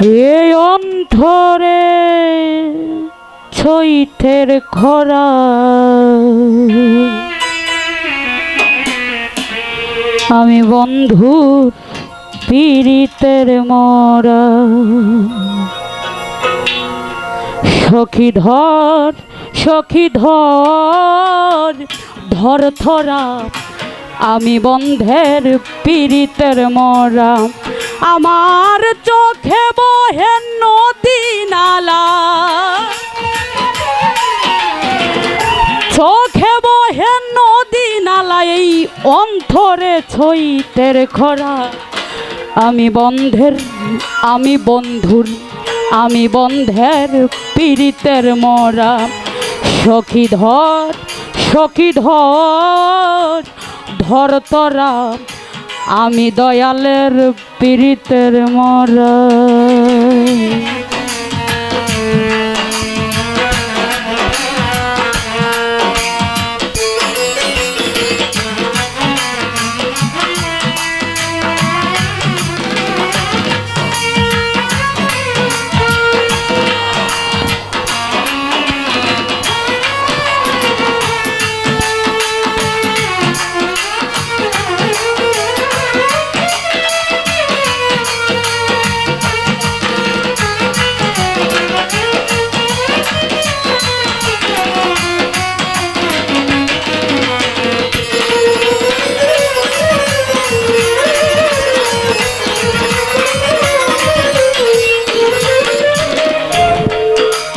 এই অন্তরে চৈতের খরা আমি বন্ধুর পীড়িতের মরা। সখী ধর সখী ধর ধর ধরা আমি বন্ধের পীড়িতের মরা। আমার চোখে বহে নদী নালা, চোখে বহে নদী নালা, এই অন্তরে চৈতের খরা আমি বন্ধের আমি বন্ধুর আমি বন্ধের পীড়িতের মরা। সখী ধর সখী ধর ধর তোরা আমি দয়ালের পীড়িতের মরা।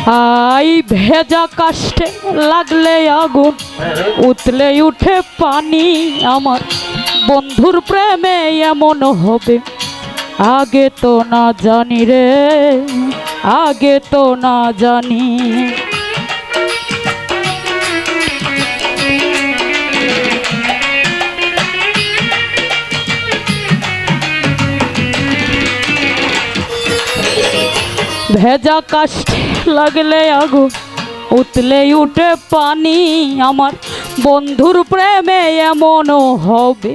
আই ভেজা কাষ্টে লাগলে আগুন, উতলে উঠে পানি, আমার বন্ধুর প্রেমে এমন হবে আগে তো না জানি রে, আগে তো না জানি। ভেজা কাষ্টে লাগলে আগুন, উতলে উঠে পানি, আমার বন্ধুর প্রেমে এমনও হবে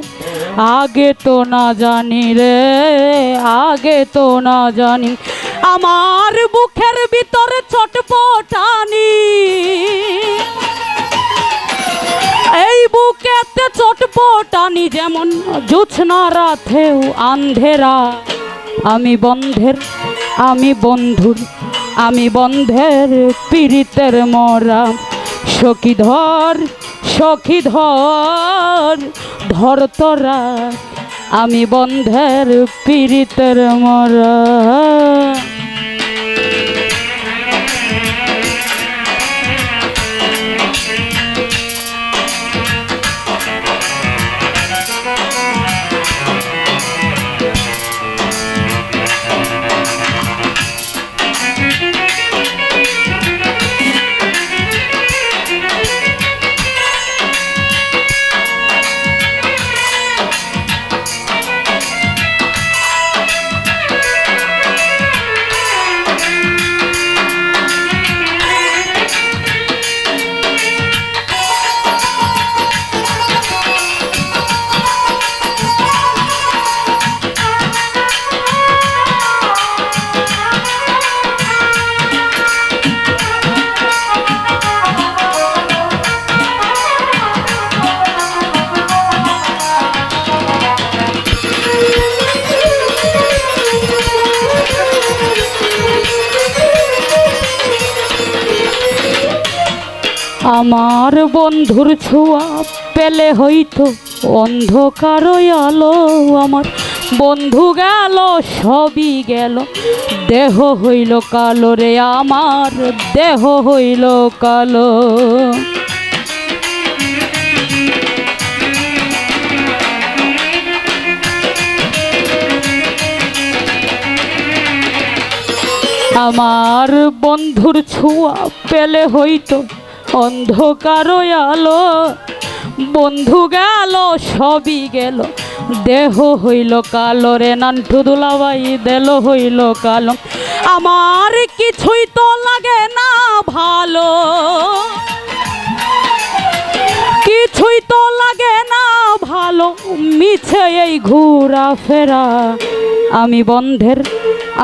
আগে তো না জানি রে, আগে তো না জানি। আমার বুকের ভিতরে ছটপটানি, এই বুকেতে ছটপটানি যেমন জোছনা রাতেও আন্ধেরা। আমি বন্ধের আমি বন্ধুর আমি বন্ধের পীড়িতের মরা। সখী ধর সখী ধর ধর তোরা আমি বন্ধের পীড়িতের মরা। আমার বন্ধুর ছোঁয়া পেলে হইতো অন্ধকার আলো, আমার বন্ধু গেল সবই গেল, দেহ হইল কালো রে, আমার দেহ হইল কালো। আমার বন্ধুর ছোঁয়া পেলে হইতো অন্ধকার আলো, বন্ধু গেল সবই গেল, দেহ হইল কালো রে, নান্টু দুলাভাই দেহ হইল কালো। আমার কিছুই তো লাগে না ভালো, কিছুই তো লাগে না ভালো, মিছে এই ঘোরা ফেরা। আমি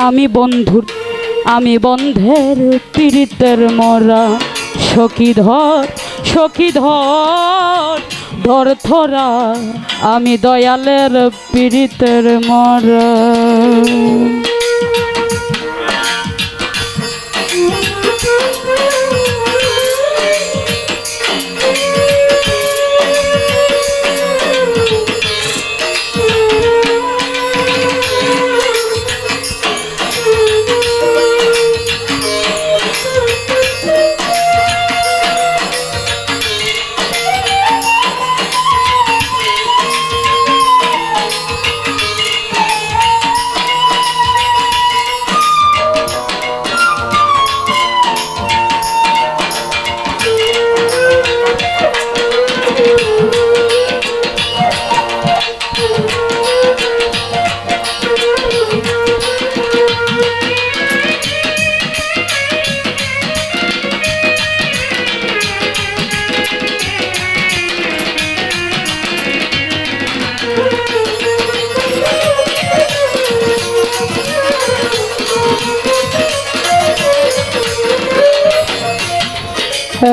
আমি বন্ধের পীড়িতের মরা। সখী ধর সখী ধর ধর থরা, আমি দয়ালের পীড়িতের মরা।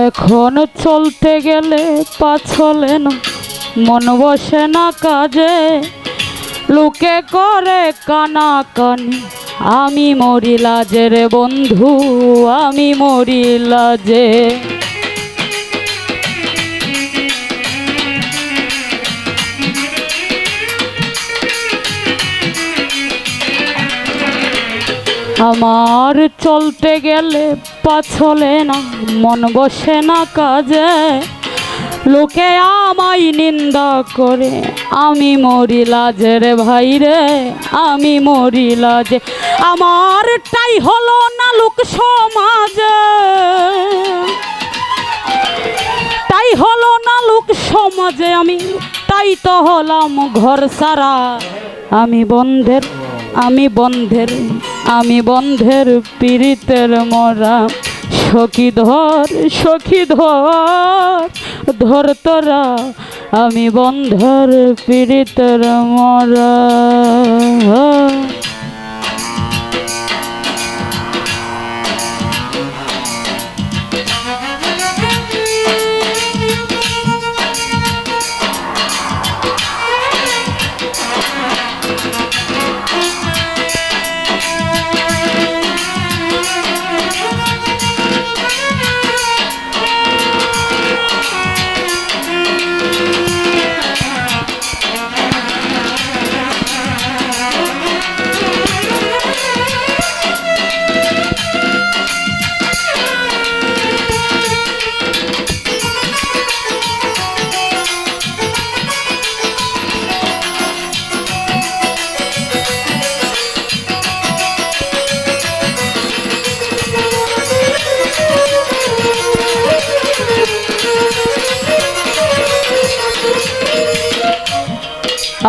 এখন চলতে গেলে পা চলে না, মন বসে না কাজে, লোকে করে কানাকানি, আমি মরি লাজে রে বন্ধু, আমি মরি লাজে। আমার চলতে গেলে পা চলে না, মন বসে না কাজে, লোকে আমায় নিন্দা করে, আমি মরি লাজে রে ভাই রে, আমি মরি লাজে। আমারটাই হলো না লোক সমাজে, তাই হলো না লোক সমাজে, আমি তাই তো হলাম ঘর সারা। আমি বন্ধের পীড়িতের মরা। সখী ধর ধর তোরা, আমি বন্ধের পীড়িতের মরা।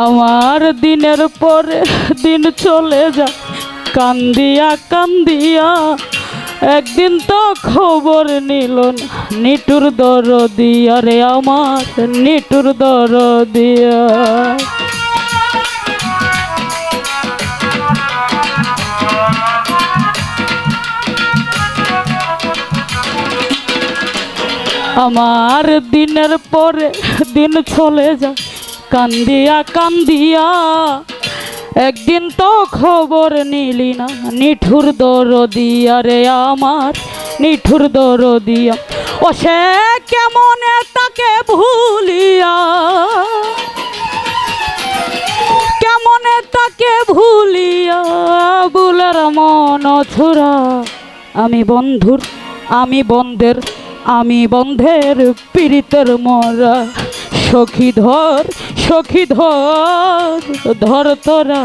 আমার দিনের পরে দিন চলে যায় কান্দিয়া কান্দিয়া, একদিন তো খবর নিল না নিটুর দরদিয়া রে আমার নিটুর দরদিয়া। আমার দিনের পরে দিন চলে যায় কান্দিয়া কান্দিয়া, একদিন তো খবর নিলি না নিঠুর দরদিয়া রে আমার নিঠুর দরদিয়া। ও সে কেমনে তাকে ভুলিয়া, কেমনে তাকে ভুলিয়া বুলার মন ছুরা। আমি বন্ধের পীড়িতের মরা। সখী ধর ধর তোরা,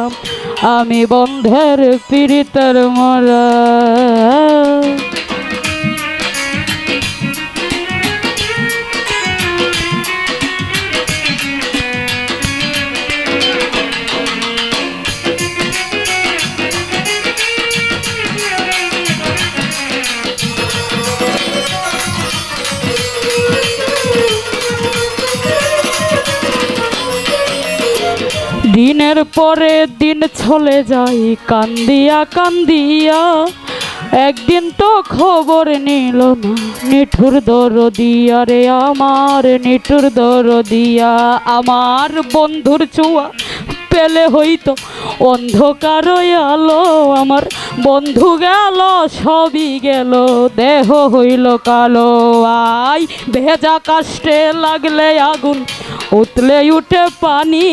আমি বন্ধের পীড়িতের মরা। দিনে দিনের পরে দিন চলে যায় কান্দিয়া কান্দিয়া, একদিন তো খবর নিল না নিঠুর দরদিয়া রে আমার নিঠুর দরদিয়া। আমার বন্ধুর ছোঁয়া পেলে হইতো অন্ধকার আলো, আমার বন্ধু গেল সবই গেল দেহ হইল কালো। আই ভেজা কাষ্টে লাগলে আগুন উতলে উঠে পানি,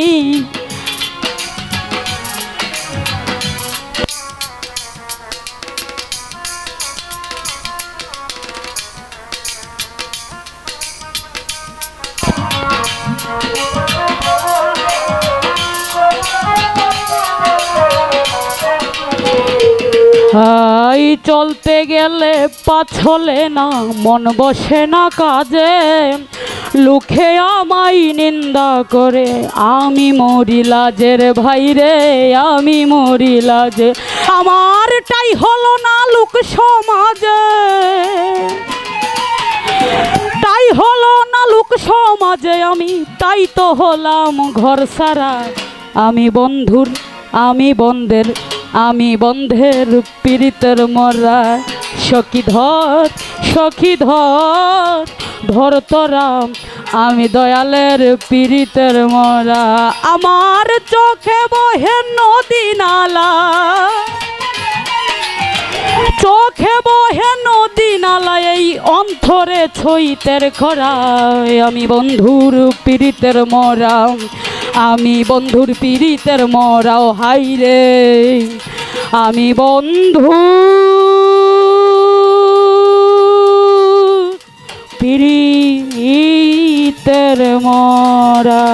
হাই চলতে গেলে পা চলে না মন বসে না কাজে, লোকে আমায় নিন্দা করে আমি মরি লাজের ভাই রে আমি মরি লাজে। আমারটাই হলো না লোক সমাজে, তাই হলো না লোক সমাজে আমি তাই তো হলাম ঘর সারা। আমি বন্ধুর আমি বন্ধের আমি বন্ধের পীড়িতের মরা, সখী ধর সখী ধর ধর তোরা আমি দয়ালের পীড়িতের মরা। আমার চোখে বহে নদী নালা, চোখে বহে নদী নালা এই অন্তরে ছইতের খরায়। আমি বন্ধুর পীড়িতের মরা আমি বন্ধুর পীড়িতের মরাও হাই রে, আমি বন্ধু পীড়িতের মরা।